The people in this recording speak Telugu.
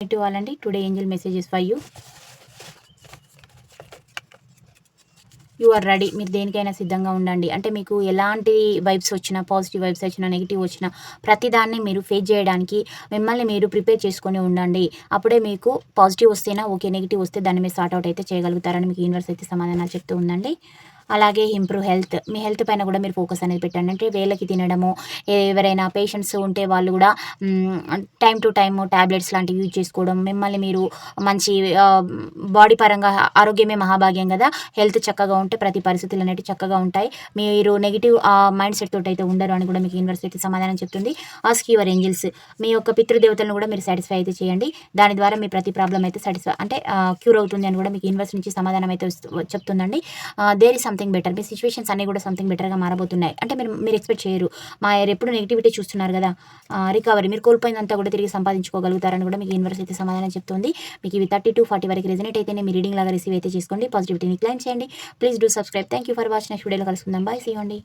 To all అండి today angel messages for you are ready. మీరు దేనికైనా సిద్ధంగా ఉండండి. అంటే మీకు ఎలాంటి వైబ్స్ వచ్చినా, పాజిటివ్ వైబ్స్ వచ్చినా, నెగిటివ్ వచ్చినా ప్రతిదాన్ని మీరు ఫేస్ చేయడానికి మిమ్మల్ని మీరు ప్రిపేర్ చేసుకొని ఉండండి. అప్పుడే మీకు పాజిటివ్ వస్తేనా ఓకే, నెగిటివ్ వస్తే దాన్ని మీరు సార్ట్ అవుట్ అయితే చేయగలుగుతారని మీకు యూనివర్స్ అయితే సమాధానాలు చెప్తూ ఉందండి. అలాగే ఇంప్రూవ్ హెల్త్, మీ హెల్త్ పైన కూడా మీరు ఫోకస్ అనేది పెట్టండి. అంటే వేళకి తినడము, ఎవరైనా పేషెంట్స్ ఉంటే వాళ్ళు కూడా టైం టు టైమ్ టాబ్లెట్స్ లాంటివి యూజ్ చేసుకోవడం, మిమ్మల్ని మీరు మంచి బాడీ పరంగా ఆరోగ్యమే మహాభాగ్యం కదా. హెల్త్ చక్కగా ఉంటే ప్రతి పరిస్థితులు అనేవి చక్కగా ఉంటాయి. మీరు నెగిటివ్ మైండ్ సెట్ తోటి అయితే ఉండరు అని కూడా మీకు యూనివర్స్ అయితే సమాధానం చెప్తుంది. ఆస్క్ యువర్ ఏంజల్స్, మీ యొక్క పితృదేవతలను కూడా మీరు సాటిస్ఫై అయితే చేయండి. దాని ద్వారా మీ ప్రతి ప్రాబ్లం అయితే సాటిస్ఫై అంటే క్యూర్ అవుతుంది అని కూడా మీకు యూనివర్స్ నుంచి సమాధానం అయితే చెప్తుందండి. There is something better. మీ సిచ్యువేషన్స్ అన్నీ కూడా సంథింగ్ బెటర్గా మారబోతున్నాయి. అంటే మీరు ఎక్స్పెక్ట్ చేయరు. ఎప్పుడు నెగిటివిటీ చూస్తున్నారు కదా. రికవరీ, మీరు కోల్పోయిందంతా కూడా తిరిగి సంపాదించుకోగలుగుతారని కూడా మీకు యూనివర్స్ అయితే సమాధానం చెప్తుంది. మీకు ఇవి 30-40 వరకు రెజనేట్ అయితేనే మీ రీడింగ్ లాగా రిసీవ్ అయితే చేసుకోండి. పాజిటివిటీని క్లైమ్ చేయండి. Please do subscribe. Thank you for watching. Next వీడియోలో కలుసుకుందాం. బాయ్, సీ యూ అండి.